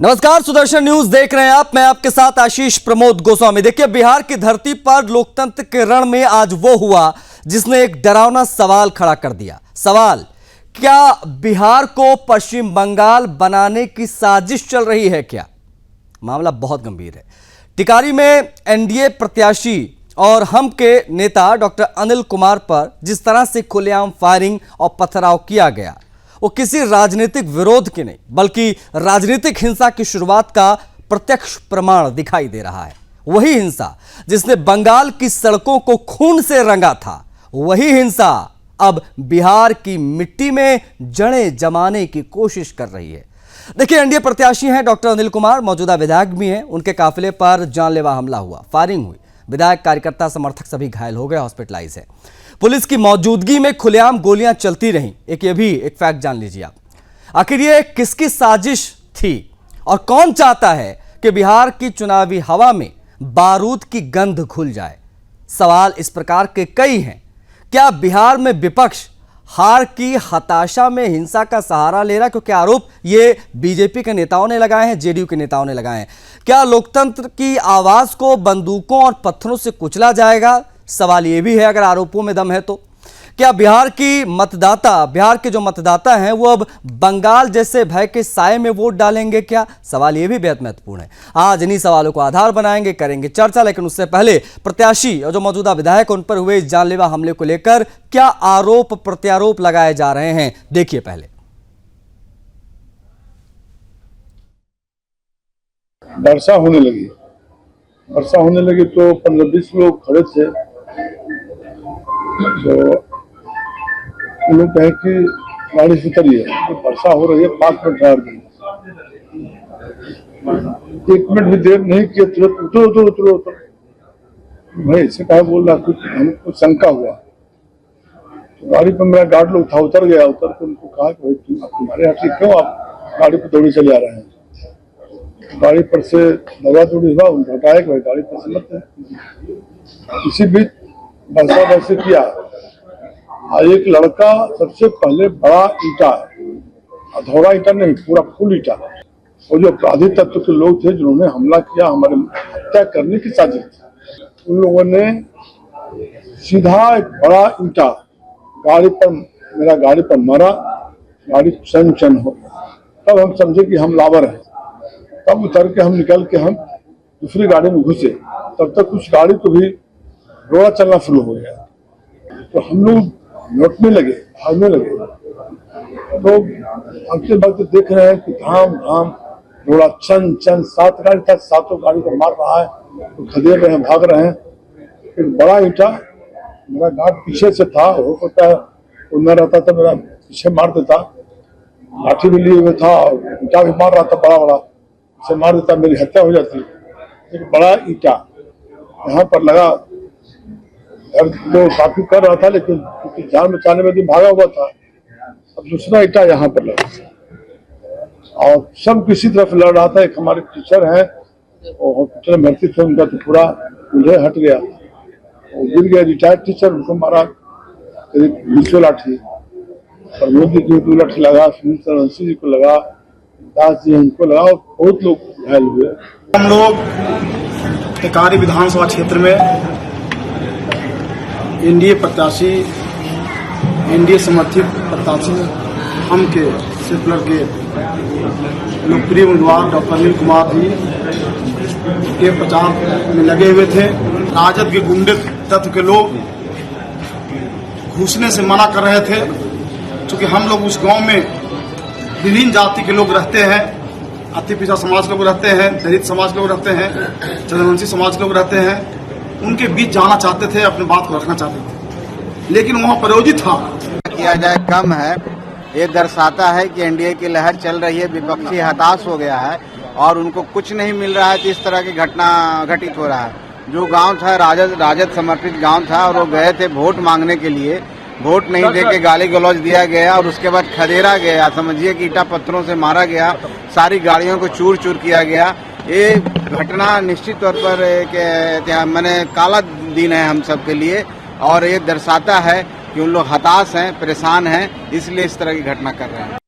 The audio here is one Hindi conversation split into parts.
नमस्कार, सुदर्शन न्यूज देख रहे हैं आप। मैं आपके साथ आशीष प्रमोद गोस्वामी। देखिए, बिहार की धरती पर लोकतंत्र के रण में आज वो हुआ जिसने एक डरावना सवाल खड़ा कर दिया। सवाल, क्या बिहार को पश्चिम बंगाल बनाने की साजिश चल रही है क्या? मामला बहुत गंभीर है। टिकारी में एनडीए प्रत्याशी और हम के नेता डॉक्टर अनिल कुमार पर जिस तरह से खुलेआम फायरिंग और पथराव किया गया, वो किसी राजनीतिक विरोध की नहीं बल्कि राजनीतिक हिंसा की शुरुआत का प्रत्यक्ष प्रमाण दिखाई दे रहा है। वही हिंसा जिसने बंगाल की सड़कों को खून से रंगा था, वही हिंसा अब बिहार की मिट्टी में जड़ें जमाने की कोशिश कर रही है। देखिए, एनडीए प्रत्याशी हैं डॉक्टर अनिल कुमार, मौजूदा विधायक भी हैं। उनके काफिले पर जानलेवा हमला हुआ, फायरिंग हुई, विधायक, कार्यकर्ता, समर्थक सभी घायल हो गए, हॉस्पिटलाइज है। पुलिस की मौजूदगी में खुलेआम गोलियां चलती रहीं। ये भी एक फैक्ट जान लीजिए आप। आखिर ये किसकी साजिश थी और कौन चाहता है कि बिहार की चुनावी हवा में बारूद की गंध घुल जाए? सवाल इस प्रकार के कई हैं। क्या बिहार में विपक्ष हार की हताशा में हिंसा का सहारा ले रहा? क्योंकि आरोप ये बीजेपी के नेताओं ने लगाए हैं, जेडीयू के नेताओं ने लगाए हैं। क्या लोकतंत्र की आवाज को बंदूकों और पत्थरों से कुचला जाएगा? सवाल ये भी है, अगर आरोपों में दम है तो। क्या बिहार के जो मतदाता हैं वो अब बंगाल जैसे भय के साए में वोट डालेंगे क्या? सवाल ये भी बेहद महत्वपूर्ण है। आज इन्हीं सवालों को आधार बनाएंगे, करेंगे चर्चा। लेकिन उससे पहले प्रत्याशी और जो मौजूदा विधायक उन पर हुए जानलेवा हमले को लेकर क्या आरोप प्रत्यारोप लगाए जा रहे हैं, देखिए पहले। वर्षा होने लगी तो 15-20 लोग खड़े थे। तो लोग कहे कि गाड़ी से उतरिए, तो वर्षा हो रही है, 5 मिनट ठहर गई। 1 मिनट भी देर नहीं किया, तुरंत उतरो। भाई इससे कहा बोल रहा, कुछ हमको शंका हुआ तो गाड़ी पर मेरा गार्ड लोग था, उतर गया। उतर के उनको कहा कि भाई तुम्हारे यहाँ से क्यों आप गाड़ी पर दौड़े चले आ रहे हैं? गाड़ी पर से दौड़ा दौड़ी हुआ, उनको हटाया कि भाई गाड़ी पर से मत है। इसी बीच बरसा किया। एक लड़का सबसे पहले बड़ा ईंटा, अधौरा ईंटा नहीं, पूरा फुल ईंटा, और जो अपराधी तत्व के लोग थे जिन्होंने हमला किया, हमारे हत्या करने की साजिश थी, उन लोगों ने सीधा एक बड़ा ईंटा मेरा गाड़ी पर मारा। गाड़ी चन हो गया। तब हम समझे कि हम लावर हैं। तब उतर के हम निकल के हम दूसरी गाड़ी में घुसे। तब तक कुछ गाड़ी को भी रोड़ा चलना शुरू हो गया। तो हम लोग लौटने लगे, भागने लगे। तो भागते भागते देख रहे हैं कि धाम रोड़ा चन 7 गाड़ी था, 7 गाड़ी को मार रहा है। तो खदेड़ रहे हैं, भाग रहे हैं। एक बड़ा ईंटा, मेरा गार्ड पीछे से था, हो सकता है वो न रहता तो मेरा पीछे मार देता। लाठी भी लिए हुए था और ईंटा भी मार रहा था, बड़ा से मार देता, मेरी हत्या हो जाती। एक बड़ा ईंटा यहाँ पर लगा। तो काफी कर रहा था, लेकिन क्योंकि जान बचाने में भी भागा हुआ था। अब दूसरा ईंटा यहाँ पर लगा और सब किसी तरफ लड़ रहा था। एक हमारे टीचर हैं, और हॉस्पिटल में भर्ती थे, उनका तो पूरा उल्हे हट गया, वो गिर गया। रिटायर्ड टीचर, उनको मारा करीब 20 लाठी। और मोदी जी को लाठी लगा, सुनील जी को लगा, दास जी उनको लगा, और बहुत लोग घायल हुए। हम लोग टिकारी विधानसभा क्षेत्र में एनडीए प्रत्याशी, एनडीए समर्थित प्रत्याशी हम के सिपलर के लोकप्रिय उम्मीदवार डॉक्टर अनिल कुमार जी के प्रचार में लगे हुए थे। राजद के गुंडे तत्व के लोग घुसने से मना कर रहे थे, क्योंकि हम लोग उस गांव में विभिन्न जाति के लोग रहते हैं। अति पिछड़ा समाज के लोग रहते हैं, दलित समाज के लोग रहते हैं, चंद्रवंशी समाज के लोग रहते हैं। उनके बीच जाना चाहते थे, अपनी बात को रखना चाहते थे, लेकिन वहाँ प्रायोजित था किया जाए कम है। ये दर्शाता है कि एनडीए की लहर चल रही है, विपक्षी हताश हो गया है और उनको कुछ नहीं मिल रहा है। तो इस तरह की घटना घटित हो रहा है। जो गांव था राजद समर्पित गांव था, और वो गए थे वोट मांगने के लिए। वोट नहीं देके गाली गलौज दिया गया और उसके बाद खदेड़ा गया। समझिए कि ईंटा पत्थरों से मारा गया, सारी गाड़ियों को चूर चूर किया गया। ये घटना निश्चित तौर पर एक माने काला दिन है हम सब के लिए, और ये दर्शाता है कि उन लोग हताश हैं, परेशान हैं, इसलिए इस तरह की घटना कर रहे हैं।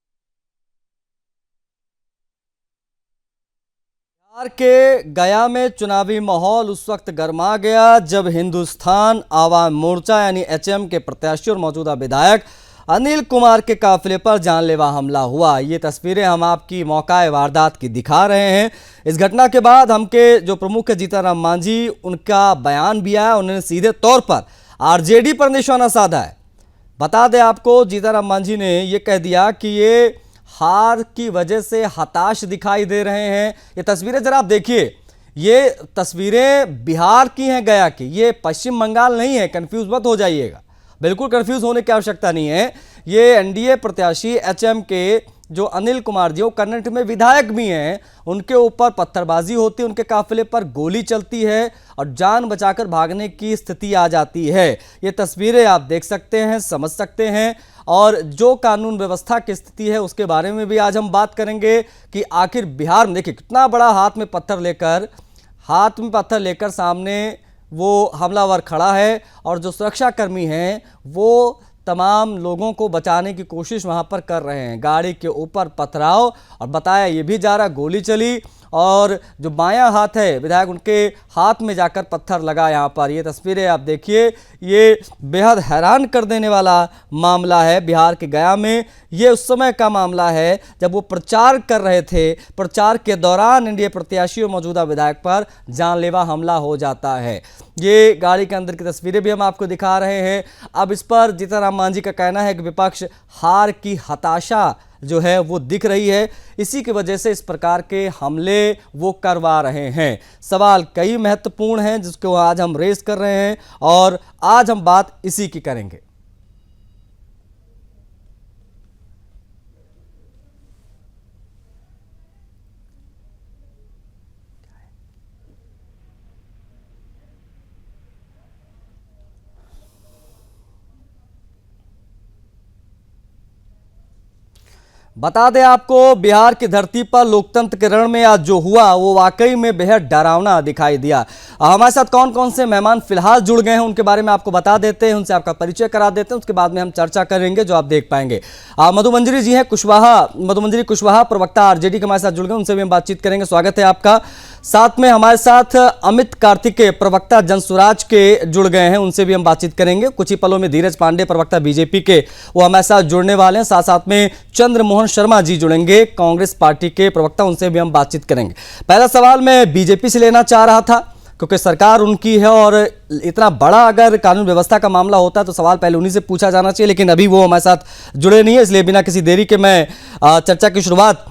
बिहार के गया में चुनावी माहौल उस वक्त गर्मा गया जब हिंदुस्तान आवाम मोर्चा यानी एचएम के प्रत्याशी और मौजूदा विधायक अनिल कुमार के काफिले पर जानलेवा हमला हुआ। ये तस्वीरें हम आपकी मौका वारदात की दिखा रहे हैं। इस घटना के बाद हम के जो प्रमुख है जीतन मांझी, उनका बयान भी आया। उन्होंने सीधे तौर पर आरजेडी पर निशाना साधा है। बता दें आपको, जीतन मांझी ने यह कह दिया कि ये हार की वजह से हताश दिखाई दे रहे हैं। ये तस्वीरें जरा आप देखिए, ये तस्वीरें बिहार की हैं, गया की, ये पश्चिम बंगाल नहीं है, कंफ्यूज मत हो जाइएगा, बिल्कुल कंफ्यूज होने की आवश्यकता नहीं है। ये एनडीए प्रत्याशी एचएम के जो अनिल कुमार जी, वो कर्नाटक में विधायक भी हैं, उनके ऊपर पत्थरबाजी होती है, उनके काफिले पर गोली चलती है और जान बचाकर भागने की स्थिति आ जाती है। ये तस्वीरें आप देख सकते हैं, समझ सकते हैं। और जो कानून व्यवस्था की स्थिति है उसके बारे में भी आज हम बात करेंगे कि आखिर बिहार में देखिए कितना बड़ा हाथ में पत्थर लेकर सामने वो हमलावर खड़ा है और जो सुरक्षाकर्मी हैं वो तमाम लोगों को बचाने की कोशिश वहां पर कर रहे हैं। गाड़ी के ऊपर पथराव और बताया ये भी जा रहा गोली चली और जो बायां हाथ है विधायक, उनके हाथ में जाकर पत्थर लगा। यहाँ पर ये तस्वीरें आप देखिए, ये बेहद हैरान कर देने वाला मामला है। बिहार के गया में ये उस समय का मामला है जब वो प्रचार कर रहे थे। प्रचार के दौरान एनडीए प्रत्याशी और मौजूदा विधायक पर जानलेवा हमला हो जाता है। ये गाड़ी के अंदर की तस्वीरें भी हम आपको दिखा रहे हैं। अब इस पर जीतन राम मांझी का कहना है कि विपक्ष हार की हताशा जो है वो दिख रही है, इसी की वजह से इस प्रकार के हमले वो करवा रहे हैं। सवाल कई महत्वपूर्ण हैं जिसको आज हम रेस कर रहे हैं और आज हम बात इसी की करेंगे। बता दें आपको, बिहार की धरती पर लोकतंत्र के रण में आज जो हुआ वो वाकई में बेहद डरावना दिखाई दिया। हमारे साथ कौन कौन से मेहमान फिलहाल जुड़ गए हैं उनके बारे में आपको बता देते हैं, उनसे आपका परिचय करा देते हैं, उसके बाद में हम चर्चा करेंगे जो आप देख पाएंगे। मधुमंजरी जी हैं मधुमंजरी कुशवाहा प्रवक्ता आरजेडी के हमारे साथ जुड़ गए, उनसे भी हम बातचीत करेंगे। स्वागत है आपका। साथ में हमारे साथ अमित कार्तिकेय प्रवक्ता जनसुराज के जुड़ गए हैं, उनसे भी हम बातचीत करेंगे। कुछ ही पलों में धीरज पांडे प्रवक्ता बीजेपी के, वो हमारे साथ जुड़ने वाले हैं। साथ साथ में चंद्रमोहन शर्मा जी जुड़ेंगे कांग्रेस पार्टी के प्रवक्ता, उनसे भी हम बातचीत करेंगे। पहला सवाल मैं बीजेपी से लेना चाह रहा था क्योंकि सरकार उनकी है और इतना बड़ा अगर कानून व्यवस्था का मामला होता है तो सवाल पहले उन्हीं से पूछा जाना चाहिए, लेकिन अभी वो हमारे साथ जुड़े नहीं है, इसलिए बिना किसी देरी के मैं चर्चा की शुरुआत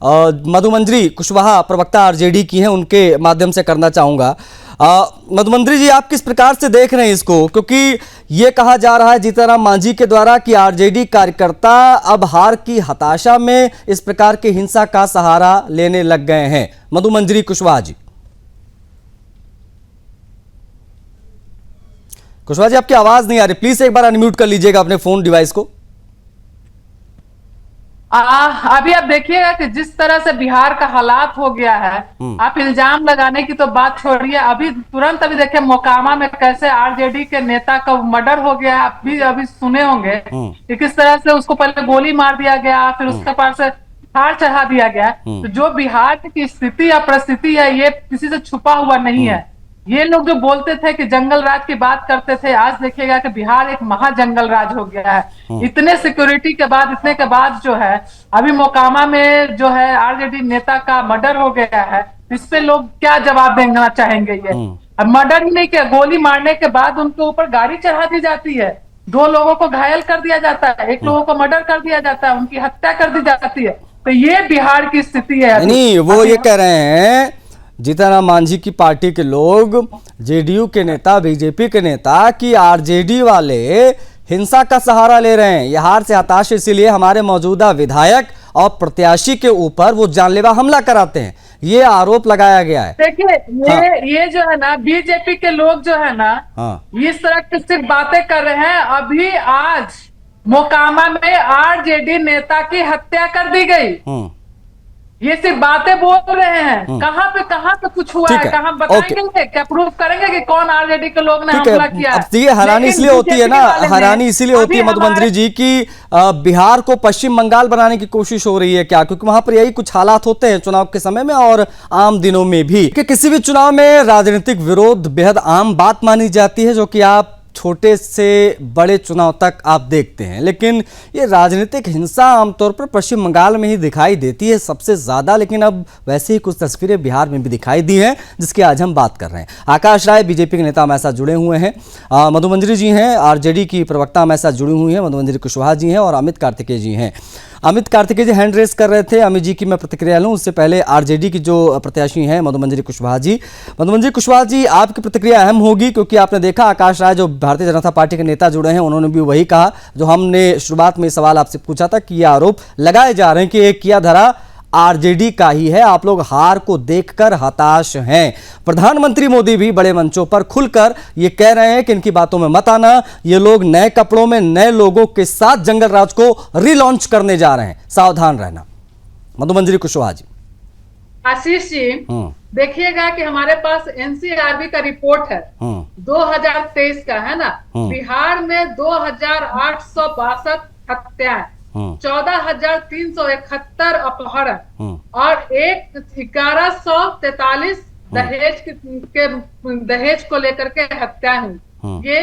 मधुमंजरी कुशवाहा प्रवक्ता आरजेडी की हैं, उनके माध्यम से करना चाहूँगा। मधुमंजरी जी, आप किस प्रकार से देख रहे हैं इसको, क्योंकि ये कहा जा रहा है जीतन राम मांझी के द्वारा कि आरजेडी कार्यकर्ता अब हार की हताशा में इस प्रकार की हिंसा का सहारा लेने लग गए हैं। मधुमंजरी कुशवाहा जी, आपकी आवाज नहीं आ रही, प्लीज एक बार अनम्यूट कर लीजिएगा अपने फोन डिवाइस को। अभी आप देखिएगा कि जिस तरह से बिहार का हालात हो गया है, आप इल्जाम लगाने की तो बात छोड़िए, अभी तुरंत अभी देखिए मोकामा में कैसे आरजेडी के नेता का मर्डर हो गया। आप भी अभी सुने होंगे कि किस तरह से उसको पहले गोली मार दिया गया, फिर उसके पास से हार चढ़ा दिया गया। तो जो बिहार की स्थिति या परिस्थिति है ये किसी से छुपा हुआ नहीं है। ये लोग जो बोलते थे कि जंगल राज की बात करते थे, आज देखिएगा कि बिहार एक महाजंगल राज हो गया है। इतने सिक्योरिटी के बाद, इतने के बाद जो है अभी मोकामा में जो है आरजेडी नेता का मर्डर हो गया है, इस पे लोग क्या जवाब देना चाहेंगे। ये अब मर्डर ही नहीं किया, गोली मारने के बाद उनके ऊपर गाड़ी चढ़ा दी जाती है, 2 लोगों को घायल कर दिया जाता है, 1 लोगों को मर्डर कर दिया जाता है, उनकी हत्या कर दी जाती है। तो ये बिहार की स्थिति है। नहीं, वो ये कह रहे हैं जीतन राम मांझी की पार्टी के लोग, जेडीयू के नेता, बीजेपी के नेता कि आरजेडी वाले हिंसा का सहारा ले रहे हैं, ये हार से हताश, इसीलिए हमारे मौजूदा विधायक और प्रत्याशी के ऊपर वो जानलेवा हमला कराते हैं, ये आरोप लगाया गया है। देखिए ये जो है ना बीजेपी के लोग जो है ना इस तरह की सिर्फ बातें कर रहे हैं। अभी आज मोकामा में आरजेडी नेता की हत्या कर दी गई। ये सिर्फ बातें बोल रहे हैं, कहाँ पे कुछ हुआ ठीक है, है, कहाँ बताएंगे, क्या प्रूफ करेंगे कि कौन आरजेडी के लोग ने ठीक है। हमला किया अब ये हैरानी लेकिन इसलिए होती है ना, बीजेपी के बारे में हैरानी इसीलिए होती है अभी मधुमंजरी जी की बिहार को पश्चिम बंगाल बनाने की कोशिश हो रही है क्या? क्योंकि वहां पर यही कुछ हालात होते हैं चुनाव के समय में और आम दिनों में भी, कि किसी भी चुनाव में राजनीतिक विरोध बेहद आम बात मानी जाती है, जो कि आप छोटे से बड़े चुनाव तक आप देखते हैं। लेकिन ये राजनीतिक हिंसा आमतौर पर पश्चिम बंगाल में ही दिखाई देती है सबसे ज्यादा, लेकिन अब वैसे ही कुछ तस्वीरें बिहार में भी दिखाई दी हैं, जिसकी आज हम बात कर रहे हैं। आकाश राय बीजेपी के नेता हमारे साथ जुड़े हुए हैं, मधुमंजरी जी हैं आरजेडी की प्रवक्ता हमारे साथ जुड़ी हुई हैं, मधुमंजरी कुशवाहा जी हैं और अमित कार्तिकेय जी हैं। अमित कार्तिकेय जी हैंड रेस कर रहे थे, अमित जी की मैं प्रतिक्रिया लूं उससे पहले आरजेडी की जो प्रत्याशी हैं मधुमंजरी कुशवाहा जी। मधुमंजरी कुशवाहा जी, आपकी प्रतिक्रिया अहम होगी क्योंकि आपने देखा आकाश राय जो भारतीय जनता पार्टी के नेता जुड़े हैं उन्होंने भी वही कहा जो हमने शुरुआत में सवाल आपसे पूछा था कि ये आरोप लगाए जा रहे हैं कि एक किया धरा आरजेडी का ही है, आप लोग हार को देखकर हताश हैं। प्रधानमंत्री मोदी भी बड़े मंचों पर खुलकर ये कह रहे हैं कि इनकी बातों में मत आना, ये लोग नए कपड़ों में नए लोगों के साथ जंगल राज को रीलॉन्च करने जा रहे हैं, सावधान रहना। मधुमंजरी कुशवाहा जी। आशीष जी, देखिएगा कि हमारे पास एनसीआरबी का रिपोर्ट है 2023 का, है ना। बिहार में 2862 हत्याएं, 14,371 अपहरण और 1143 दहेज को लेकर के हत्याएं हुई। ये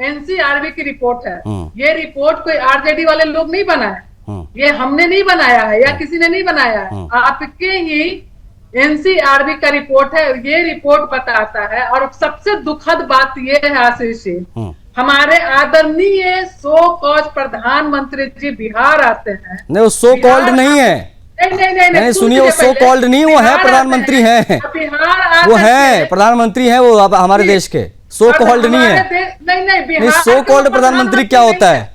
एनसीआरबी की रिपोर्ट है। ये रिपोर्ट कोई आरजेडी वाले लोग नहीं बनाए, ये हमने नहीं बनाया है या किसी ने नहीं बनाया है, आपके ही एनसीआरबी का रिपोर्ट है। ये रिपोर्ट बताता है। और सबसे दुखद बात ये है आशीष जी, हमारे आदरणीय सो कॉज प्रधानमंत्री जी बिहार आते हैं। नहीं, वो सो कॉल्ड नहीं है। नहीं, सुनिए, वो सो कॉल्ड नहीं, वो है प्रधानमंत्री हैं, बिहार वो है प्रधानमंत्री हैं, वो अब हमारे देश के सो कॉल्ड नहीं है। नहीं, सो कॉल्ड प्रधानमंत्री क्या होता है?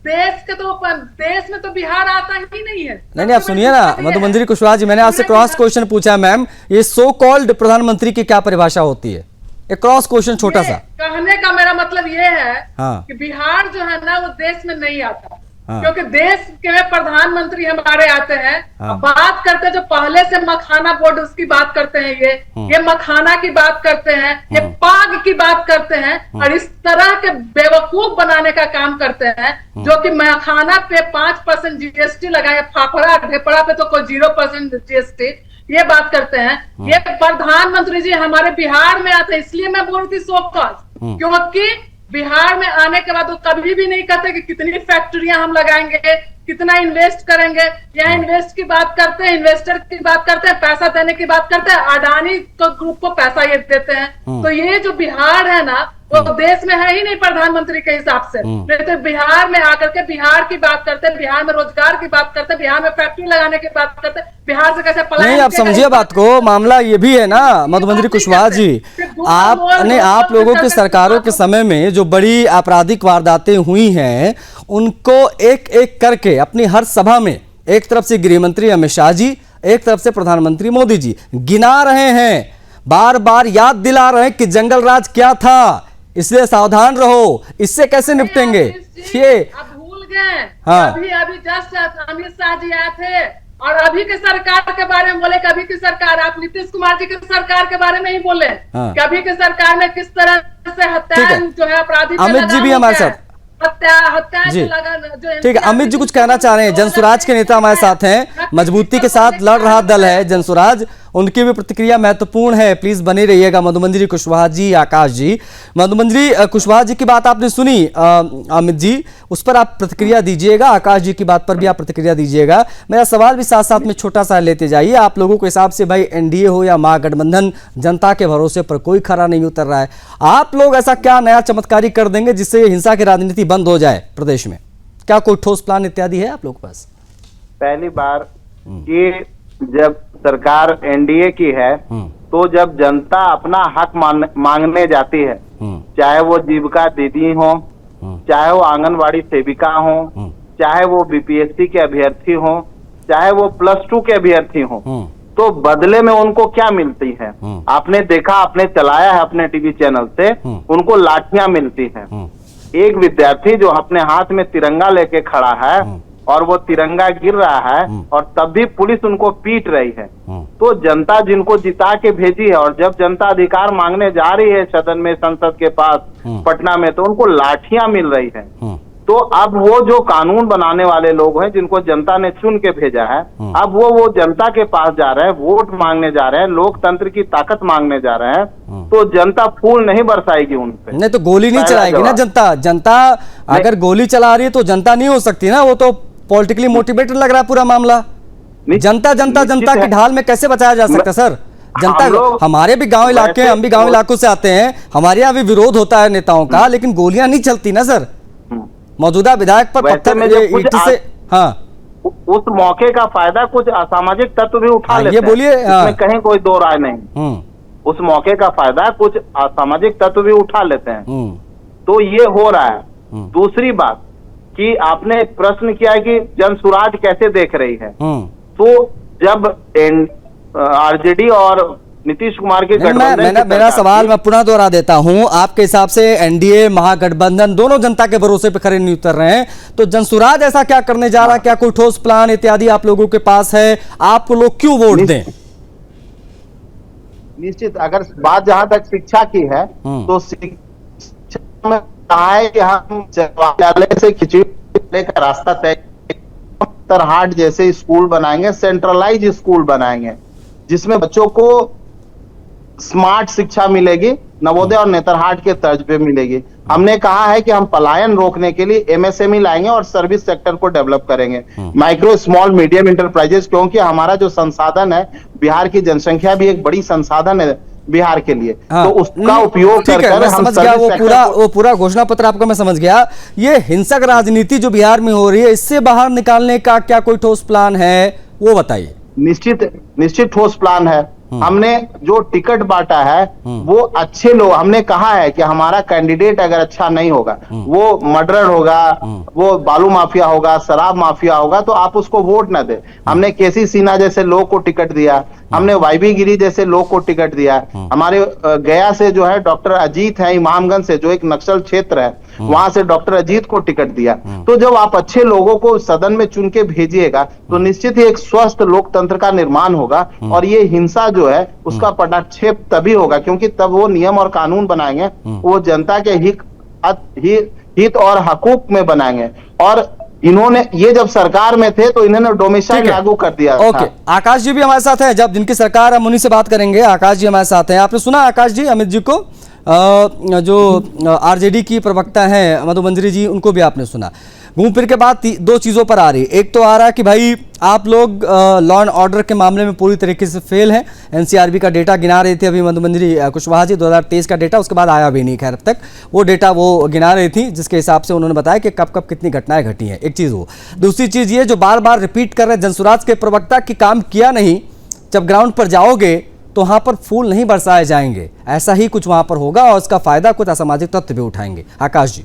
देश के तो देश में तो बिहार आता ही नहीं है। नहीं, आप सुनिए ना मधुमंजरी कुशवाहा जी, मैंने आपसे क्रॉस क्वेश्चन पूछा मैम, ये सो कॉल्ड प्रधानमंत्री की क्या परिभाषा होती है? एक क्रॉस क्वेश्चन छोटा सा। कहने का मेरा मतलब ये है कि बिहार जो है ना वो देश में नहीं आता, क्योंकि देश के प्रधानमंत्री हमारे आते हैं। बात करते जो पहले से मखाना बोर्ड उसकी बात करते हैं, ये मखाना की बात करते हैं, ये पाग की बात करते हैं और इस तरह के बेवकूफ बनाने का काम करते हैं, जो कि मखाना पे 5% जीएसटी लगाए, फाफड़ा ढेपड़ा पे तो कोई 0% जीएसटी, ये बात करते हैं। ये प्रधानमंत्री जी हमारे बिहार में आते हैं, इसलिए मैं बोल रही थी सोकस, क्योंकि बिहार में आने के बाद वो कभी भी नहीं कहते कि कितनी फैक्ट्रियां हम लगाएंगे, कितना इन्वेस्ट करेंगे। यहाँ इन्वेस्ट की बात करते हैं, इन्वेस्टर की बात करते हैं, पैसा देने की बात करते हैं, अडानी को ग्रुप को पैसा ये देते हैं। तो ये जो बिहार है ना वो देश में है ही नहीं प्रधानमंत्री के हिसाब से। नहीं तो बिहार में आकर के बिहार की बात करते हैं, बिहार में रोजगार की बात करते हैं, बिहार में फैक्ट्री लगाने की बात करते हैं, बिहार से कैसे पलायन। नहीं, आप समझिए बात को, मामला ये भी है ना मधुमंजरी कुशवाहा जी, आपने आप लोगों की सरकारों के समय में जो बड़ी आपराधिक वारदातें हुई हैं उनको एक एक करके अपनी हर सभा में एक तरफ से गृह मंत्री अमित शाह जी, एक तरफ से प्रधानमंत्री मोदी जी गिना रहे हैं, बार बार याद दिला रहे हैं कि जंगल राज क्या था, इसलिए सावधान रहो। इससे कैसे निपटेंगे ये? अब भूल गए। हाँ, अभी जस्ट अमित शाह जी आए थे और अभी की सरकार के बारे में बोले, कभी की सरकार, आप नीतीश कुमार जी की सरकार के बारे में ही बोले। हाँ, कभी की सरकार में किस तरह से हत्या जो है अपराधी, अमित जी भी हमारे साथ हत्या जी, ठीक है। अमित जी कुछ कहना चाह रहे हैं, जनसुराज के नेता हमारे साथ हैं, मजबूती के साथ लड़ रहा दल है जनसुराज, उनकी भी प्रतिक्रिया महत्वपूर्ण है, प्लीज बने रहिएगा। मधुमंजरी कुशवाहा जी, आकाश जी, मधुमंजरी कुशवाहा जी की बात आपने सुनी, अमित जी उस पर आप प्रतिक्रिया दीजिएगा, आकाश जी की बात पर भी आप प्रतिक्रिया दीजिएगा। मेरा सवाल भी साथ साथ में छोटा सा लेते जाइए। आप लोगों के हिसाब से भाई एनडीए हो या महागठबंधन, जनता के भरोसे पर कोई खरा नहीं उतर रहा है, आप लोग ऐसा क्या नया चमत्कारी कर देंगे जिससे हिंसा की राजनीति बंद हो जाए प्रदेश में? क्या कोई ठोस प्लान इत्यादि है आप लोगों के पास? पहली बार कि जब सरकार एनडीए की है तो जब जनता अपना हक मांगने जाती है, चाहे वो जीविका दीदी हो, चाहे वो आंगनवाड़ी सेविका हो, चाहे वो बीपीएससी के अभ्यर्थी हो, चाहे वो +2 के अभ्यर्थी हो, तो बदले में उनको क्या मिलती है? आपने देखा, आपने चलाया है अपने टीवी चैनल से, उनको लाठियां मिलती हैं। एक विद्यार्थी जो अपने हाथ में तिरंगा लेके खड़ा है और वो तिरंगा गिर रहा है और तब भी पुलिस उनको पीट रही है। तो जनता जिनको जिता के भेजी है और जब जनता अधिकार मांगने जा रही है सदन में, संसद के पास पटना में, तो उनको लाठियां मिल रही है। तो अब वो जो कानून बनाने वाले लोग हैं जिनको जनता ने चुन के भेजा है, अब वो जनता के पास जा रहे हैं, वोट मांगने जा रहे हैं, लोकतंत्र की ताकत मांगने जा रहे हैं, तो जनता फूल नहीं बरसाएगी उन पे। नहीं तो गोली नहीं चलाएगी ना जनता। जनता अगर गोली चला रही है तो जनता नहीं हो सकती ना, वो तो पॉलिटिकली मोटिवेटेड लग रहा है पूरा मामला। जनता जनता जनता की ढाल में कैसे बचाया जा सकता है सर? जनता, हमारे भी गांव इलाके हैं, हम भी गांव इलाकों से आते हैं, हमारे यहाँ भी विरोध होता है नेताओं का, लेकिन गोलियां नहीं चलती ना सर। मौजूदा विधायक पर पत्थर ईंट से, हाँ, उस मौके का फायदा कुछ असामाजिक तत्व भी उठा लेते हैं। ये बोलिए, इसमें कहीं कोई दो राय नहीं। उस मौके का फायदा कुछ असामाजिक तत्व भी उठा लेते हैं, तो ये हो रहा है। दूसरी बात कि आपने प्रश्न किया कि जनसुराज कैसे देख रही है, तो जब आरजेडी और नीतीश कुमार के गठबंधन, मेरा सवाल मैं पुनः दोहरा देता हूं, आपके हिसाब से एनडीए महागठबंधन दोनों जनता के भरोसे पे खड़े नहीं उतर रहे हैं, तो जनसुराज ऐसा क्या करने जा रहा है? क्या कोई ठोस प्लान इत्यादि आप लोगों के पास है? आपको लोग क्यों वोट दें? निश्चित, अगर बात जहां तक शिक्षा की है तो शिक्षा में कहा है कि हम विद्यालय से खिचड़ी का रास्ता तय, तरहाट जैसे स्कूल बनाएंगे, सेंट्रलाइज स्कूल बनाएंगे जिसमें बच्चों को स्मार्ट शिक्षा मिलेगी, नवोदय और नेतरहाट के तर्ज पे मिलेगी। हमने कहा है कि हम पलायन रोकने के लिए एमएसएमई लाएंगे और सर्विस सेक्टर को डेवलप करेंगे, माइक्रो स्मॉल मीडियम इंटरप्राइजेस, क्योंकि हमारा जो संसाधन है, बिहार की जनसंख्या भी एक बड़ी संसाधन है बिहार के लिए, तो उसका उपयोग करके हम समझ गया। वो पूरा घोषणा पत्र आपको मैं समझ गया। ये हिंसक राजनीति जो बिहार में हो रही है, इससे बाहर निकालने का क्या कोई ठोस प्लान है, वो बताइए। निश्चित ठोस प्लान है। हमने जो टिकट बांटा है वो अच्छे लोग, हमने कहा है कि हमारा कैंडिडेट अगर अच्छा नहीं होगा, वो मर्डर होगा, वो बालू माफिया होगा, शराब माफिया होगा, तो आप उसको वोट ना दे। हमने केसी सिन्हा जैसे लोग को टिकट दिया, हमने वाईबी गिरी जैसे लोग को टिकट दिया। हमारे गया से जो है डॉक्टर अजीत है, इमामगंज से जो एक नक्सल क्षेत्र है, वहां से डॉक्टर अजीत को टिकट दिया। तो जब आप अच्छे लोगों को सदन में चुन के भेजिएगा तो निश्चित ही एक स्वस्थ लोकतंत्र का निर्माण होगा, और ये हिंसा जो है उसका पटाक्षेप तभी होगा क्योंकि तब वो नियम और कानून बनाएंगे, वो जनता के हित और हकूक में बनाएंगे। और इन्होंने ये जब सरकार में थे तो इन्होंने डोमिसाइल लागू कर दिया था। आकाश जी भी हमारे साथ हैं, जब जिनकी सरकार हम उन्हीं से बात करेंगे। आकाश जी हमारे साथ हैं। आपने सुना आकाश जी अमित जी को, जो आरजेडी की प्रवक्ता हैं मधु मंजरी जी, उनको भी आपने सुना। घूम फिर के बात दो चीज़ों पर आ रही। एक तो आ रहा है कि भाई आप लोग लॉ एंड ऑर्डर के मामले में पूरी तरीके से फेल हैं। एनसीआरबी का डेटा गिना रही थी अभी मधु मंजरी कुशवाहा जी, 2023 का डेटा, उसके बाद आया भी नहीं खैर अब तक। वो डेटा वो गिना रही थी जिसके हिसाब से उन्होंने बताया कि कब कब कितनी घटनाएं घटी हैं। एक चीज़ वो। दूसरी चीज़ ये जो बार बार रिपीट कर रहे जनसुराज के प्रवक्ता कि काम किया नहीं, जब ग्राउंड पर जाओगे तो वहाँ पर फूल नहीं बरसाए जाएंगे, ऐसा ही कुछ वहाँ पर होगा और उसका फायदा कुछ असामाजिक तत्व भी उठाएंगे। आकाश जी।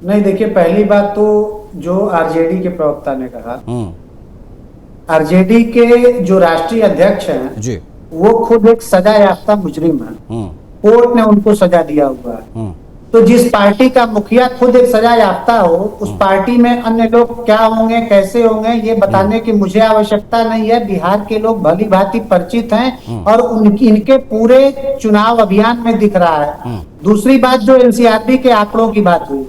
नहीं, देखिए, पहली बात तो जो आरजेडी के प्रवक्ता ने कहा, आरजेडी के जो राष्ट्रीय अध्यक्ष हैं जी, वो खुद एक सजा याफ्ता मुजरिम है। कोर्ट ने उनको सजा दिया हुआ है। तो जिस पार्टी का मुखिया खुद एक सजा याफ्ता हो, उस पार्टी में अन्य लोग क्या होंगे, कैसे होंगे, ये बताने की मुझे आवश्यकता नहीं है। बिहार के लोग भली भांति परिचित हैं और इनके पूरे चुनाव अभियान में दिख रहा है। दूसरी बात, जो एनसीआरबी के आंकड़ों की बात हुई,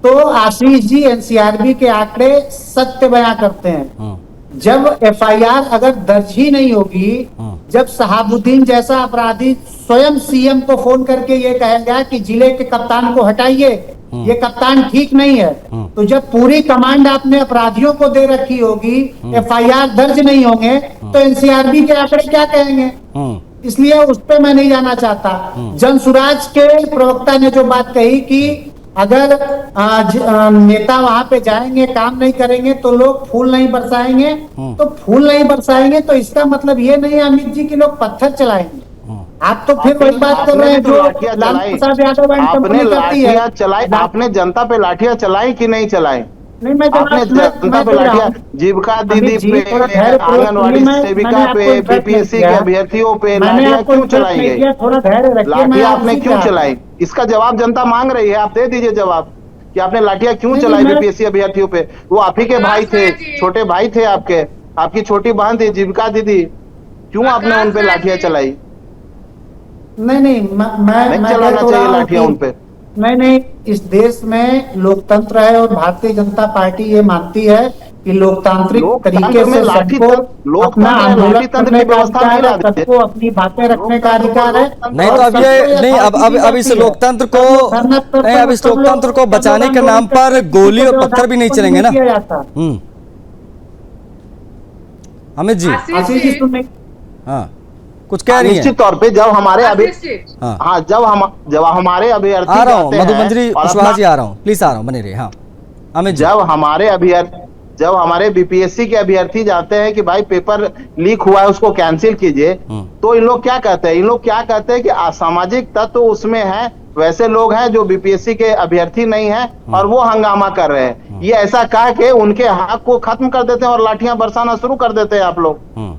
तो आशीष जी, एनसीआरबी के आंकड़े सत्य बयां करते हैं। जब एफआईआर अगर दर्ज ही नहीं होगी, जब शहाबुद्दीन जैसा अपराधी स्वयं सीएम को फोन करके ये कहेगा कि जिले के कप्तान को हटाइए, ये कप्तान ठीक नहीं है, तो जब पूरी कमांड आपने अपराधियों को दे रखी होगी, एफआईआर दर्ज नहीं होंगे, तो एनसीआरबी के आंकड़े क्या कहेंगे? इसलिए उस पर मैं नहीं जाना चाहता। जनसुराज के प्रवक्ता ने जो बात कही कि अगर नेता वहां पे जाएंगे, काम नहीं करेंगे तो लोग फूल नहीं बरसाएंगे, तो फूल नहीं बरसाएंगे तो इसका मतलब ये नहीं अमित जी की लोग पत्थर चलाएंगे। आप तो फिर वही बात कर रहे हैं जो लालू प्रसाद यादव आपने लाठियां चलाई, आपने जनता पे लाठियां चलाई कि नहीं चलाई? नहीं, मैं आपने जनता पे लाठियां, जीविका दीदी पे, आंगनवाड़ी सेविका पे, बीपीएससी के अभ्यर्थियों पे लाठियां क्यों चलाई गई? थोड़ा धैर्य रखिए। लाठियां आपने क्यों चलाई? इसका जवाब जनता मांग रही है, आप दे दीजिए जवाब। कि आपने लाठियां क्यों चलाई बीपीएससी अभ्यर्थियों पे? वो आप ही के भाई थे, छोटे भाई थे आपके, आपकी छोटी बहन थी जीविका दीदी, क्यों आपने उन पे लाठियां चलाई? नहीं, मैं चलाना चाहिए लाठियां उन पे। नहीं, इस देश में लोकतंत्र है और भारतीय जनता पार्टी ये मानती है कि लोकतांत्रिक तरीके से सबको अपना आंदोलन करने का अधिकार है, सबको अपनी बातें रखने का अधिकार है। नहीं तो अब ये नहीं, अब इस लोकतंत्र को नहीं, अब इस लोकतंत्र को बचाने के नाम पर गोली और पत्थर भी नहीं चलेंगे ना। अमित जी, आशीष जी सुनने हाँ कुछ कह रही है। निश्चित तौर पे जब हमारे जब हमारे अभ्यर्थी आ रहा हूँ, मधुमंजरी कुशवाहा जी आ रहा हूँ, प्लीज आ रहा हूँ, बने रहिए। हाँ अमित जी, जब हमारे बीपीएससी के अभ्यर्थी जाते हैं कि भाई पेपर लीक हुआ है उसको कैंसिल कीजिए, तो इन लोग क्या कहते हैं? इन लोग क्या कहते हैं कि असामाजिक तत्व उसमें है, वैसे लोग हैं जो बीपीएससी के अभ्यर्थी नहीं है और वो हंगामा कर रहे हैं। ये ऐसा कह के उनके हक को खत्म कर देते हैं और लाठियां बरसाना शुरू कर देते हैं आप लोग।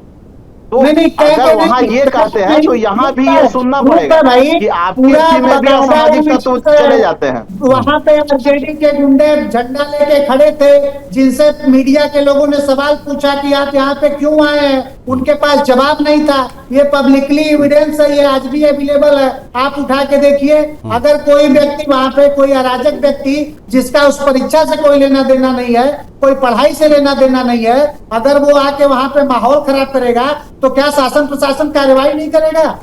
तो अगर वहाँ ये कहते हैं तो यहाँ भी ये सुनना पड़ेगा कि आपके टीम में भी असामाजिक तत्व चले जाते हैं। वहाँ पे आरजेडी के गुंडे झंडा लेके खड़े थे, जिनसे मीडिया के लोगों ने सवाल पूछा कि आप यहाँ पे क्यों आए हैं, उनके पास जवाब नहीं था। ये पब्लिकली एविडेंस है, ये आज भी अवेलेबल है, आप उठा के देखिए। अगर कोई व्यक्ति वहाँ पे, कोई अराजक व्यक्ति जिसका उस परीक्षा से कोई लेना देना नहीं है, कोई पढ़ाई से लेना देना नहीं है, अगर वो आके वहाँ पे माहौल खराब करेगा तो क्या शासन प्रशासन कार्रवाई नहीं करेगा?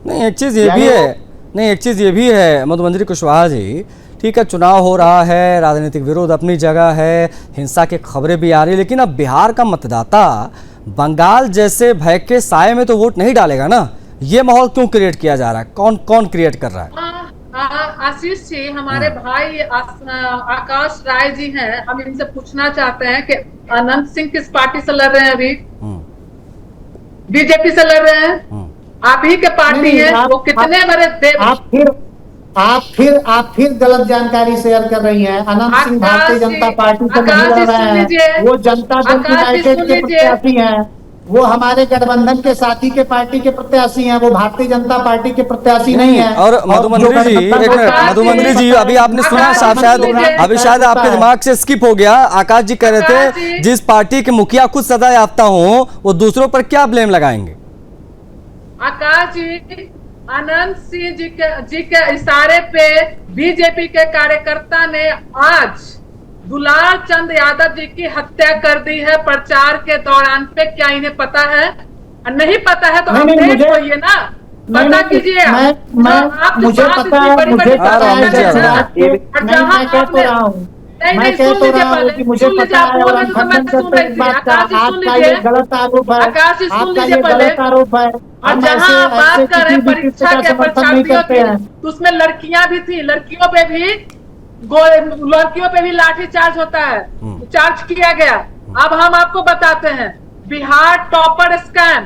नहीं एक चीज ये भी है मधुमंजरी कुशवाहा जी, ठीक है चुनाव हो रहा है, राजनीतिक विरोध अपनी जगह है, हिंसा की खबरें भी आ रही है, लेकिन अब बिहार का मतदाता बंगाल जैसे भय के साए में तो वोट नहीं डालेगा ना। ये माहौल क्यों क्रिएट किया जा रहा है? कौन क्रिएट कर रहा है? आशीष जी, हमारे भाई आकाश राय जी हैं, हम इनसे पूछना चाहते हैं कि अनंत सिंह किस पार्टी से लड़ रहे हैं? अभी बीजेपी से लड़ रहे हैं, आप ही के पार्टी है। वो कितने बड़े आप फिर गलत जानकारी शेयर कर रही हैं। अनंत सिंह भारतीय जनता पार्टी से नहीं लड़ रहे हैं, वो जनता दल यूनाइटेड के प्रत्याशी हैं, वो हमारे गठबंधन के साथी के पार्टी के प्रत्याशी हैं, वो भारतीय जनता पार्टी के प्रत्याशी नहीं है। और मधुमंजरी जी, एक मिनट, मधुमंजरी जी, अभी आपने सुना शायद आपके दिमाग से स्किप हो गया। आकाश जी कह रहे थे जिस पार्टी के मुखिया खुद सजा याफ्ता हो वो दूसरों पर क्या ब्लेम लगाएंगे? आकाश जी, अनंत सिंह जी के इशारे पे बीजेपी के कार्यकर्ता ने आज दुलार चंद यादव जी की हत्या कर दी है प्रचार के दौरान पे। क्या इन्हें पता है? नहीं पता है तो अपडेट होइए ना, पता कीजिए। मुझे पता है, मुझे पता है, मैं कह तो रहा हूँ, मैं कह तो रहा हूँ कि मुझे पता है और हम खंडन करते हैं इस बात का। आपका ये गलत आरोप है, आपका ये गलत आरोप है। और जहाँ बात कर रहे हैं परीक्षा के परीक्षार्थियों की, तो उसमें लड़कियां भी थी, लड़कियों पे भी लाठी चार्ज होता है, चार्ज किया गया। अब हम आपको बताते हैं, बिहार टॉपर स्कैम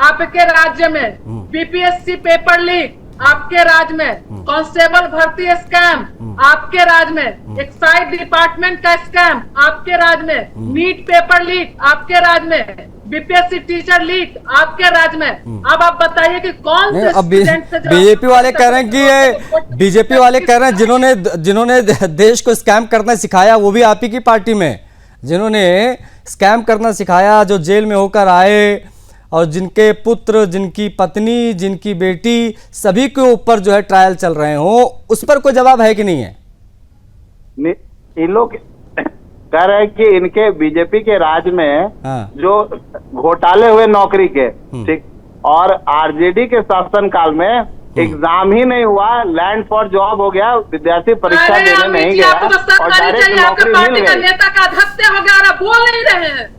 आपके राज्य में, बीपीएससी पेपर लीक आपके राज्य में, कांस्टेबल भर्ती स्कैम आपके राज्य में, एक्साइज डिपार्टमेंट का स्कैम आपके राज्य में, नीट पेपर लीक आपके राज्य में, बीपीएससी टीचर लीक आपके राज्य में। अब आप बताइए कि कौन से स्टूडेंट से बीजेपी वाले कह रहे हैं कि बीजेपी वाले कह रहे हैं जिन्होंने देश को स्कैम करना सिखाया वो भी आप ही की पार्टी में, जिन्होंने स्कैम करना सिखाया, जो जेल में होकर आए और जिनके पुत्र, जिनकी पत्नी, जिनकी बेटी, सभी के ऊपर जो है ट्रायल चल रहे हो, उस पर कोई जवाब है कि नहीं है? इन लोग कह रहे हैं कि इनके बीजेपी के राज में जो घोटाले हुए नौकरी के, ठीक, और आरजेडी के शासन काल में एग्जाम ही नहीं हुआ, लैंड फॉर जॉब हो गया, विद्यार्थी परीक्षा देने नहीं गया और डायरेक्ट नौकरी मिल गई। नेता का हत्या हो गया और बोल नहीं रहे हैं,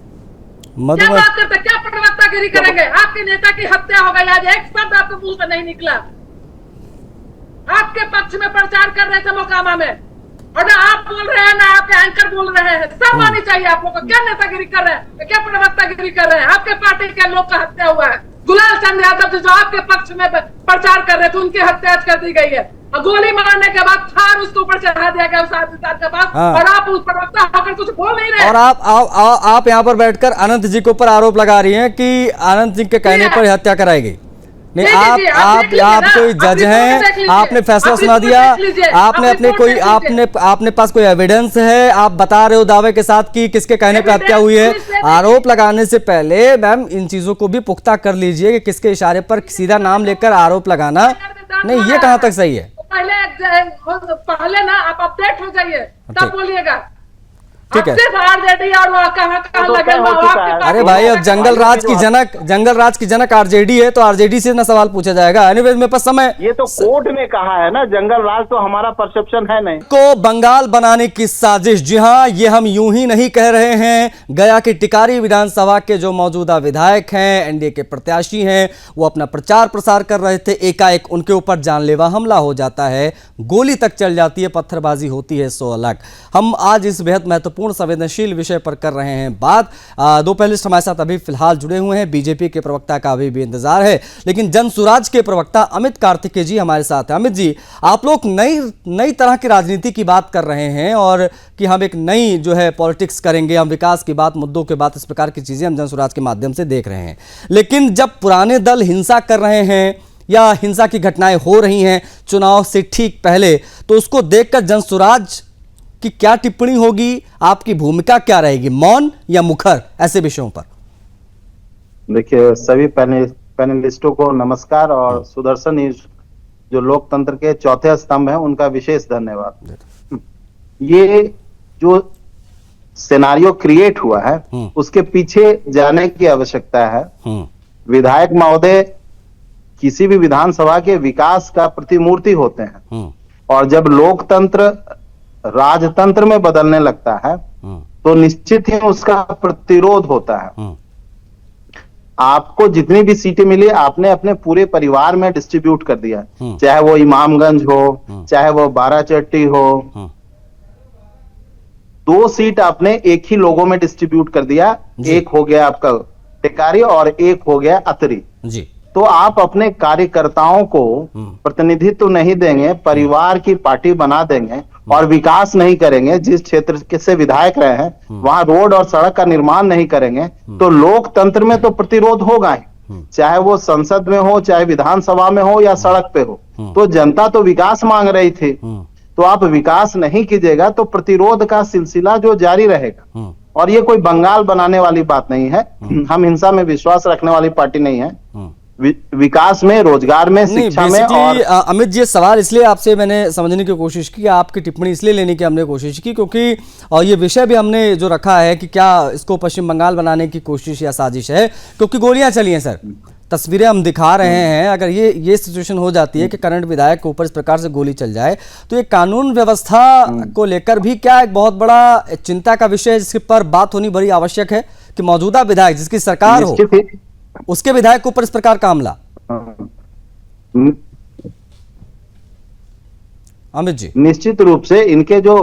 क्या बात करते, क्या प्रवक्तागिरी करेंगे? आपके नेता की हत्या हो गई, आज एक शब्द आपके मुंह से नहीं निकला। आपके पक्ष में प्रचार कर रहे थे मोकामा में, और ना आप बोल रहे हैं ना आपके एंकर बोल रहे हैं। सब आनी चाहिए आप लोगों को। क्या नेतागिरी कर रहे हैं, क्या प्रवक्तागिरी कर रहे हैं? आपके पार्टी के लोग का हत्या हुआ है। दुलाल चंद यादव जो आपके पक्ष में प्रचार कर रहे थे, उनकी हत्या कर दी गई है, और गोली मारने के बाद थार उसके ऊपर चढ़ा दिया गया उस आदमी के पास, और आप उस प्रवक्ता होकर कुछ बोल नहीं रहे। और आप यहाँ पर बैठकर अनंत जी के ऊपर आरोप लगा रही हैं कि अनंत जी के कहने पर हत्या कराई गई। नहीं, ठीक है जी, आप देख लीजिए आप ना, कोई आप जज रिपोर्ट हैं, देख लीजिए, आपने फैसला आप सुना रिपोर्ट दिया, देख लीजिए, आपने आप अपने रिपोर्ट कोई देख लीजिए। आपने पास कोई एविडेंस है, आप बता रहे हो दावे के साथ कि किसके कहने पे हत्या हुई है। पुलिस ने आरोप लगाने से पहले मैम इन चीजों को भी पुख्ता कर लीजिए कि किसके इशारे पर सीधा नाम लेकर आरोप लगाना, नहीं ये कहां तक सही है। पहले ना आप अपडेट हो जाइए ठीक। तब बोलिएगा। ठीक है। अब सिर्फ आरजेडी और वहाँ कहाँ तो लगे तय हो हुआ चुका आपके है। पास अरे भाई, अब नहीं जंगल राज की जनक आरजेडी है, तो आरजेडी से ना सवाल पूछा जाएगा। एनीवेज मेरे पास समय ये तो कोर्ट ने कहा है ना, जंगल राज तो हमारा परसेप्शन है नहीं। को बंगाल बनाने की साजिश, जी हां, ये हम यूं ही नहीं कह रहे हैं। गया की टिकारी विधानसभा के जो मौजूदा विधायक हैं, एनडीए के प्रत्याशी हैं, वो अपना प्रचार प्रसार कर रहे थे, एकाएक उनके ऊपर जानलेवा हमला हो जाता है, गोली तक चल जाती है, पत्थरबाजी होती है, सो अलग। हम आज इस बेहद महत्वपूर्ण संवेदनशील विषय पर कर रहे हैं बात। दो पैनलिस्ट हमारे साथ अभी फिलहाल जुड़े हुए हैं। बीजेपी के प्रवक्ता का अभी भी इंतजार है, लेकिन जनसुराज के प्रवक्ता अमित कार्तिकेय जी हमारे साथ हैं। अमित जी, आप लोग नई तरह की राजनीति की बात कर रहे हैं और कि हम एक नई जो है पॉलिटिक्स करेंगे, हम विकास की बात, मुद्दों की बात, इस प्रकार की चीजें हम जनसुराज के माध्यम से देख रहे हैं। लेकिन जब पुराने दल हिंसा कर रहे हैं या हिंसा की घटनाएं हो रही हैं चुनाव से ठीक पहले, तो उसको देखकर जनसुराज की क्या टिप्पणी होगी, आपकी भूमिका क्या रहेगी, मौन या मुखर ऐसे विषयों पर? देखिए, सभी पैनलिस्टों को नमस्कार और सुदर्शन न्यूज जो लोकतंत्र के चौथे स्तंभ हैं उनका विशेष धन्यवाद। ये जो सिनेरियो क्रिएट हुआ है उसके पीछे जाने की आवश्यकता है। विधायक महोदय किसी भी विधानसभा के विकास का प्रतिमूर्ति होते हैं, और जब लोकतंत्र राजतंत्र में बदलने लगता है तो निश्चित ही उसका प्रतिरोध होता है। आपको जितनी भी सीटें मिली आपने अपने पूरे परिवार में डिस्ट्रीब्यूट कर दिया, चाहे वो इमामगंज हो, चाहे वो बाराचट्टी हो। 2 सीट आपने एक ही लोगों में डिस्ट्रीब्यूट कर दिया, एक हो गया आपका टिकारी और एक हो गया अतरी जी। तो आप अपने कार्यकर्ताओं को प्रतिनिधित्व नहीं देंगे, परिवार की पार्टी बना देंगे और विकास नहीं करेंगे, जिस क्षेत्र से विधायक रहे हैं वहां रोड और सड़क का निर्माण नहीं करेंगे, तो लोकतंत्र में तो प्रतिरोध होगा ही, चाहे वो संसद में हो, चाहे विधानसभा में हो या सड़क पे हो। तो जनता तो विकास मांग रही थी, तो आप विकास नहीं कीजिएगा तो प्रतिरोध का सिलसिला जो जारी रहेगा। और ये कोई बंगाल बनाने वाली बात नहीं है, हम हिंसा में विश्वास रखने वाली पार्टी नहीं है। विकास में, रोजगार में, शिक्षा में। और अमित जी, सवाल इसलिए आपसे मैंने समझने की कोशिश की, आपकी टिप्पणी इसलिए लेने की हमने कोशिश की क्योंकि और ये विषय भी हमने जो रखा है कि क्या इसको पश्चिम बंगाल बनाने की कोशिश या साजिश है, क्योंकि गोलियां चली हैं सर, तस्वीरें हम दिखा रहे हैं। अगर ये सिचुएशन हो जाती है कि करंट विधायक के ऊपर इस प्रकार से गोली चल जाए, तो ये कानून व्यवस्था को लेकर भी क्या एक बहुत बड़ा चिंता का विषय है, जिसके पर बात होनी बड़ी आवश्यक है कि मौजूदा विधायक जिसकी सरकार हो उसके विधायक के ऊपर इस प्रकार का हमला। अमित जी, निश्चित रूप से इनके जो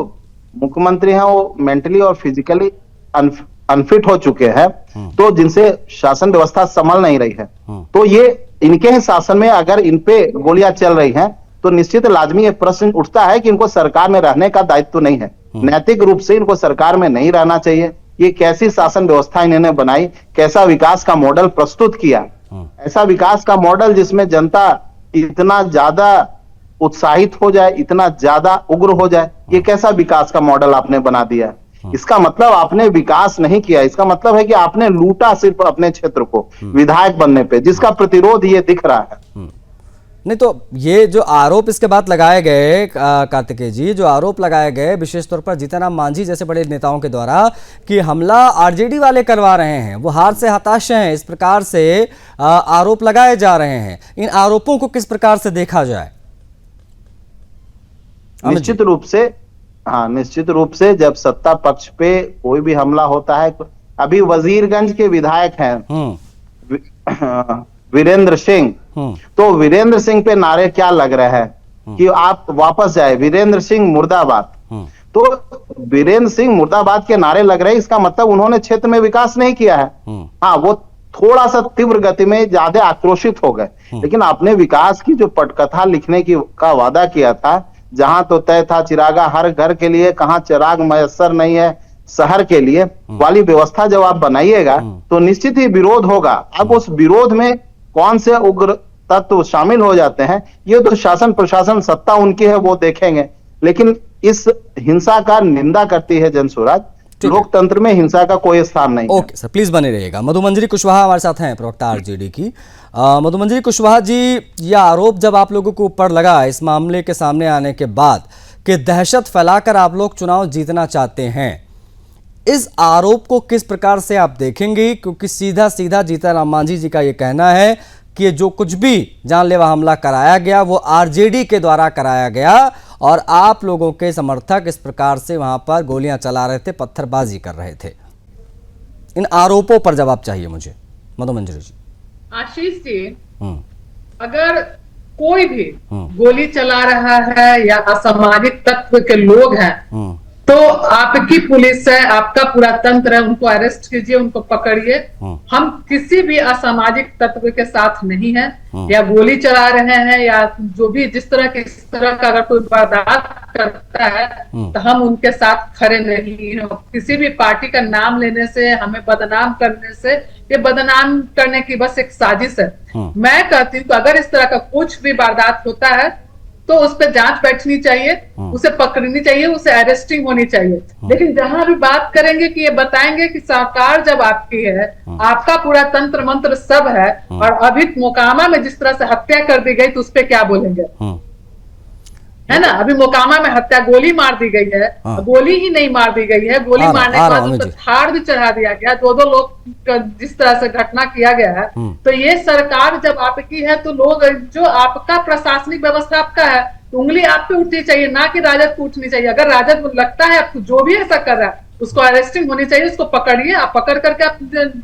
मुख्यमंत्री हैं वो मेंटली और फिजिकली अनफिट हो चुके हैं, तो जिनसे शासन व्यवस्था संभल नहीं रही है। तो ये इनके ही शासन में अगर इन पे गोलियां चल रही हैं तो निश्चित लाजमी ये प्रश्न उठता है कि इनको सरकार में रहने का दायित्व नहीं है, नैतिक रूप से इनको सरकार में नहीं रहना चाहिए। ये कैसी शासन व्यवस्था इन्होंने बनाई, कैसा विकास का मॉडल प्रस्तुत किया, ऐसा विकास का मॉडल जिसमें जनता इतना ज्यादा उत्साहित हो जाए, इतना ज्यादा उग्र हो जाए, ये कैसा विकास का मॉडल आपने बना दिया। इसका मतलब आपने विकास नहीं किया, इसका मतलब है कि आपने लूटा सिर्फ अपने क्षेत्र को विधायक बनने पे, जिसका प्रतिरोध ये दिख रहा है। नहीं तो ये जो आरोप इसके बाद लगाए गए कार्तिकेय जी, जो आरोप लगाए गए विशेष तौर पर जीतनराम मांझी जैसे बड़े नेताओं के द्वारा कि हमला आरजेडी वाले करवा रहे हैं, वो हार से हताश हैं, इस प्रकार से आरोप लगाए जा रहे हैं, इन आरोपों को किस प्रकार से देखा जाए? निश्चित रूप से जब सत्ता पक्ष पे कोई भी हमला होता है, अभी वजीरगंज के विधायक हैं वीरेंद्र सिंह, तो वीरेंद्र सिंह पे नारे क्या लग रहे हैं कि आप वापस जाए, वीरेंद्र सिंह मुर्दाबाद। तो वीरेंद्र सिंह मुर्दाबाद के नारे लग रहे हैं, इसका मतलब उन्होंने क्षेत्र में विकास नहीं किया है। हाँ, वो थोड़ा सा तीव्र गति में ज्यादा आक्रोशित हो गए, लेकिन आपने विकास की जो पटकथा लिखने की का वादा किया था, जहां तो तय था चिरागा हर घर के लिए, कहां चिराग मयसर नहीं है शहर के लिए वाली व्यवस्था जब आप बनाइएगा तो निश्चित ही विरोध होगा। अब उस विरोध में कौन से उग्र तत्व शामिल हो जाते हैं, ये तो शासन प्रशासन सत्ता उनकी है, वो देखेंगे। लेकिन इस हिंसा का निंदा करती है जनसुराज। लोकतंत्र में हिंसा का कोई स्थान नहीं है। ओके सर, प्लीज बने रहिएगा। मधुमंजरी कुशवाहा हमारे साथ हैं, प्रवक्ता आरजेडी की। मधुमंजरी कुशवाहा जी, यह आरोप जब आप लोगों को ऊपर लगा इस मामले के सामने आने के बाद कि दहशत फैलाकर आप लोग चुनाव जीतना चाहते हैं, इस आरोप को किस प्रकार से आप देखेंगे? क्योंकि सीधा सीधा जीतन राम मांझी जी का ये कहना है कि जो कुछ भी जानलेवा हमला कराया गया वो आरजेडी के द्वारा कराया गया और आप लोगों के समर्थक इस प्रकार से वहां पर गोलियां चला रहे थे, पत्थरबाजी कर रहे थे। इन आरोपों पर जवाब चाहिए मुझे, मधुमंजरी जी। आशीष जी, अगर कोई भी गोली चला रहा है या असामाजिक तत्व के लोग हैं तो आपकी पुलिस है, आपका पूरा तंत्र है, उनको अरेस्ट कीजिए, उनको पकड़िए। हम किसी भी असामाजिक तत्व के साथ नहीं है, या गोली चला रहे हैं या जो भी जिस तरह का अगर कोई वारदात करता है तो हम उनके साथ खड़े नहीं हैं। किसी भी पार्टी का नाम लेने से, हमें बदनाम करने से, ये बदनाम करने की बस एक साजिश है। मैं कहती हूँ अगर इस तरह का कुछ भी वारदात होता है तो उस पर जांच बैठनी चाहिए, उसे पकड़नी चाहिए, उसे अरेस्टिंग होनी चाहिए। लेकिन जहां भी बात करेंगे कि ये बताएंगे कि सरकार जब आपकी है, आपका पूरा तंत्र मंत्र सब है, और अभी मोकामा में जिस तरह से हत्या कर दी गई तो उस पर क्या बोलेंगे? है ना, अभी मोकामा में हत्या, गोली मार दी गई है। गोली ही नहीं मार दी गई है, गोली मारने के बाद उस पर थार भी चढ़ा दिया गया, दो लोग जिस तरह से घटना किया गया है। तो ये सरकार जब आपकी है तो लोग, जो आपका प्रशासनिक व्यवस्था आपका है, तो उंगली आप पे उठनी चाहिए, ना कि राजद को उठनी चाहिए। अगर राजद को लगता है आपको जो भी ऐसा कर रहा है उसको अरेस्टिंग होनी चाहिए, उसको पकड़िए, आप पकड़ करके आप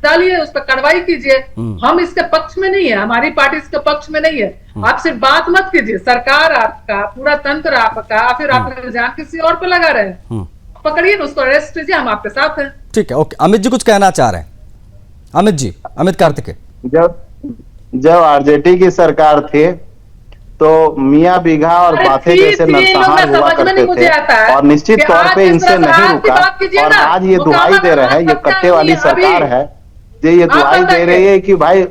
डालिए, उस पर कार्रवाई कीजिए। हम इसके पक्ष में नहीं है, हमारी पार्टी इसके पक्ष में नहीं है। आप सिर्फ बात मत कीजिए, सरकार आपका, पूरा तंत्र आपका, फिर आप जान किसी और पे लगा रहे हैं। पकड़िए ना, उसको अरेस्ट कीजिए, हम आपके साथ हैं। ठीक है, ओके। अमित जी कुछ कहना चाह रहे हैं? अमित जी, अमित कार्तिक। जब आरजेडी की सरकार थी तो मियाँ बीघा और बातें जैसे नरसंहार हुआ करते थे, और निश्चित तौर पे इनसे नहीं रुका। और आज ये दुहाई दे रहे हैं, ये कट्टे वाली सरकार है, ये दुहाई दे रही है कि भाई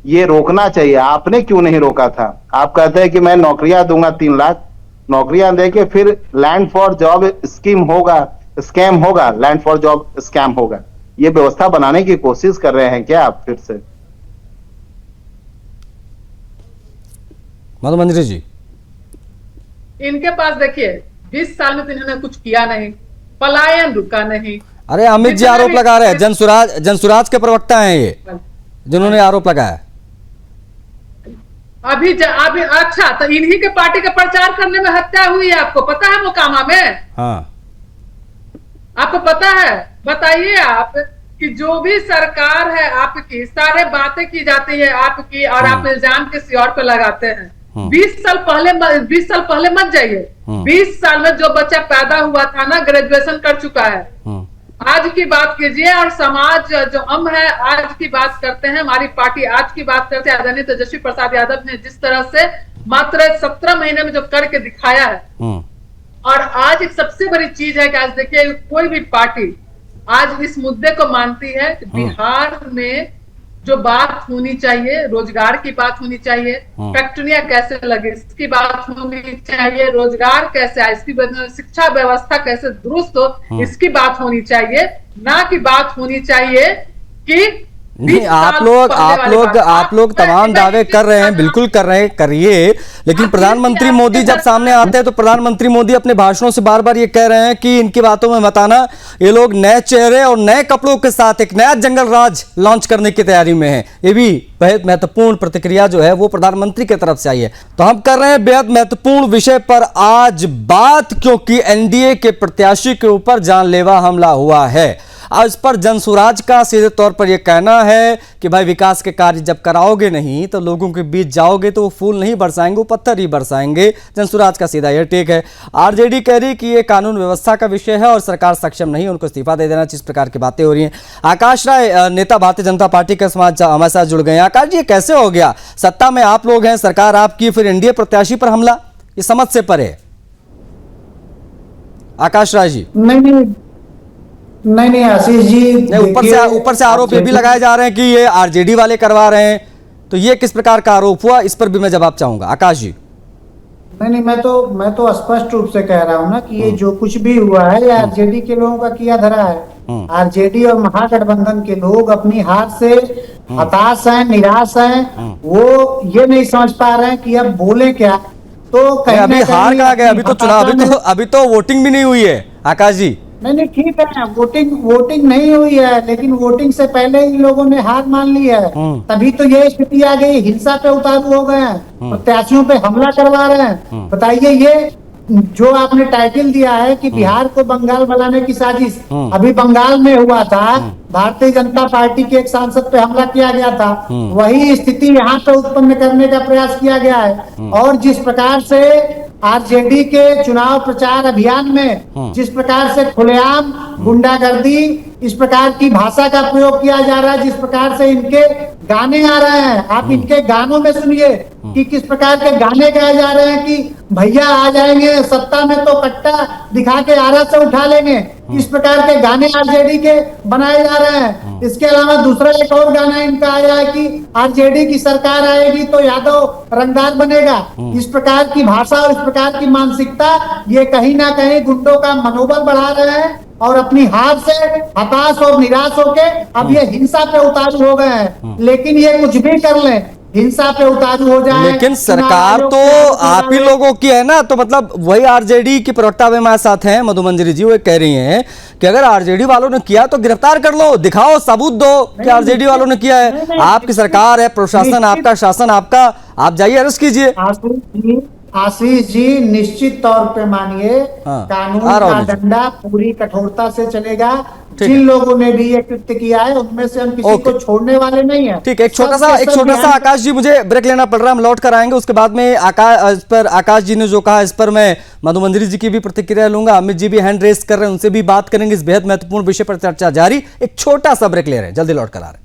ये रोकना चाहिए। आपने क्यों नहीं रोका था? आप कहते हैं कि मैं नौकरियां दूंगा 3 लाख, नौकरियां देके फिर लैंड फॉर जॉब स्कीम होगा, स्कैम होगा, लैंड फॉर जॉब स्कैम होगा। ये व्यवस्था बनाने की कोशिश कर रहे हैं क्या आप फिर से? मधुमंजरी जी, इनके पास देखिए 20 साल में तो इन्होंने कुछ किया नहीं, पलायन रुका नहीं। अरे अमित जी आरोप लगा रहे हैं, जनसुराज के प्रवक्ता हैं ये, जिन्होंने आरोप लगाया। अभी अच्छा, तो इन्हीं के पार्टी का प्रचार करने में हत्या हुई है, आपको पता है मोकामा में? हाँ, आपको पता है? बताइए आप कि जो भी सरकार है आपकी, सारे बातें की जाती है आपकी, और आप इल्जाम किसी और पे लगाते हैं। 20 साल पहले मत जाइए। 20 साल में जो बच्चा पैदा हुआ था ना, ग्रेजुएशन कर चुका है। आज की बात कीजिए, और समाज जो हम है आज की बात करते हैं, हमारी पार्टी आज की बात करते हैं। आदरणीय तेजस्वी प्रसाद यादव ने जिस तरह से मात्र 17 महीने में जो करके दिखाया है, और आज एक सबसे बड़ी चीज है कि आज देखिए कोई भी पार्टी आज इस मुद्दे को मानती है कि बिहार में जो बात होनी चाहिए, रोजगार की बात होनी चाहिए, फैक्ट्रियां कैसे लगे इसकी बात होनी चाहिए, रोजगार कैसे आए इसकी, शिक्षा व्यवस्था कैसे दुरुस्त हो इसकी बात होनी चाहिए, ना कि बात होनी चाहिए कि नहीं। आप लोग तमाम दावे कर रहे हैं, बिल्कुल कर रहे हैं, करिए। लेकिन प्रधानमंत्री मोदी जब सामने आते हैं तो प्रधानमंत्री मोदी अपने भाषणों से बार बार ये कह रहे हैं कि इनकी बातों में मत आना, ये लोग नए चेहरे और नए कपड़ों के साथ एक नया जंगल राज लॉन्च करने की तैयारी में है। ये भी बेहद महत्वपूर्ण प्रतिक्रिया जो है वो प्रधानमंत्री की तरफ से आई है। तो हम कर रहे हैं बेहद महत्वपूर्ण विषय पर आज बात, क्योंकि एनडीए के प्रत्याशी के ऊपर जानलेवा हमला हुआ है। आज इस पर जनसुराज का सीधे तौर पर यह कहना है कि भाई विकास के कार्य जब कराओगे नहीं तो लोगों के बीच जाओगे तो वो फूल नहीं बरसाएंगे, वो पत्थर ही बरसाएंगे। जनसुराज का सीधा यह टेक है। आरजेडी कह रही कि ये कानून व्यवस्था का विषय है और सरकार सक्षम नहीं, उनको इस्तीफा दे देना, जिस प्रकार की बातें हो रही हैं। आकाश राय, नेता भारतीय जनता पार्टी के हमारे साथ जुड़ गए हैं। आकाश जी, ये कैसे हो गया? सत्ता में आप लोग हैं, सरकार आपकी, फिर एनडीए प्रत्याशी पर हमला, ये समझ से परे है। आकाश राय जी। नहीं आशीष जी, ऊपर से आरोप ये भी लगाए जा रहे हैं कि ये आरजेडी वाले करवा रहे हैं, तो ये किस प्रकार का आरोप हुआ, इस पर भी मैं जवाब चाहूंगा। आकाश जी। नहीं, मैं तो स्पष्ट रूप से कह रहा हूँ ना कि ये जो कुछ भी हुआ है ये आरजेडी के लोगों का किया धरा है। आरजेडी और महागठबंधन के लोग अपनी हार से हताश हैं, निराश हैं। वो ये नहीं समझ पा रहे हैं कि अब बोले क्या। तो कहीं अभी ना हार कहीं कहाँ गए, अभी तो चुनाव, अभी तो वोटिंग भी नहीं हुई है आकाश जी। नहीं ठीक है, वोटिंग नहीं हुई है, लेकिन वोटिंग से पहले ही लोगों ने हार मान ली है। तभी तो ये स्थिति आ गई, हिंसा पे उतारू हो गए हैं, प्रत्याशियों पे हमला करवा रहे हैं। बताइए, ये जो आपने टाइटल दिया है कि बिहार को बंगाल बनाने की साजिश, अभी बंगाल में हुआ था, भारतीय जनता पार्टी के एक सांसद पे हमला किया गया था। वही स्थिति यहाँ पे उत्पन्न करने का प्रयास किया गया है। और जिस प्रकार से आरजेडी के चुनाव प्रचार अभियान में जिस प्रकार से खुलेआम गुंडागर्दी, इस प्रकार की भाषा का प्रयोग किया जा रहा है, जिस प्रकार से इनके गाने आ रहे हैं, आप इनके गानों में सुनिए कि किस प्रकार के गाने गाए जा रहे हैं कि भैया आ जाएंगे सत्ता में तो कट्टा दिखा के आरा से उठा लेंगे। इस प्रकार के गाने आरजेडी के बनाए जा रहे हैं। इसके अलावा दूसरा एक और गाना इनका आया है कि आरजेडी की सरकार आएगी तो यादव रंगदार बनेगा। इस प्रकार की भाषा और इस प्रकार की मानसिकता ये कहीं ना कहीं गुंडों का मनोबल बढ़ा रहे हैं और अपनी हार से हताश और निराश होके अब ये हिंसा पे उतारू हो गए हैं। लेकिन ये कुछ भी कर लें, हिंसा पे उतारू हो जाए। लेकिन सरकार तो आप ही लोगों की है ना, तो मतलब वही आरजेडी की प्रवक्ता भी हमारे साथ हैं, मधु मंजरी जी, वो कह रही हैं कि अगर आरजेडी वालों ने किया तो गिरफ्तार कर लो, दिखाओ, सबूत दो कि आरजेडी वालों ने किया है। आपकी सरकार है, प्रशासन आपका, शासन आपका, आप जाइए अरेस्ट कीजिए। आशीष जी, निश्चित तौर पे मानिए, कानून का डंडा पूरी कठोरता से चलेगा। जिन लोगों ने भी ये कृत्य किया है उनमें से हम किसी को छोड़ने वाले नहीं है। ठीक है, एक छोटा सा आकाश जी, मुझे ब्रेक लेना पड़ रहा है, हम लौट कर आएंगे। उसके बाद में आकाश जी ने जो कहा इस पर मैं मधु मंजरी जी की भी प्रतिक्रिया लूंगा। अमित जी भी हैंड रेस कर रहे हैं, उनसे भी बात करेंगे। इस बेहद महत्वपूर्ण विषय पर चर्चा जारी। एक छोटा सा ब्रेक ले रहे हैं, जल्दी लौट कर आ रहे हैं।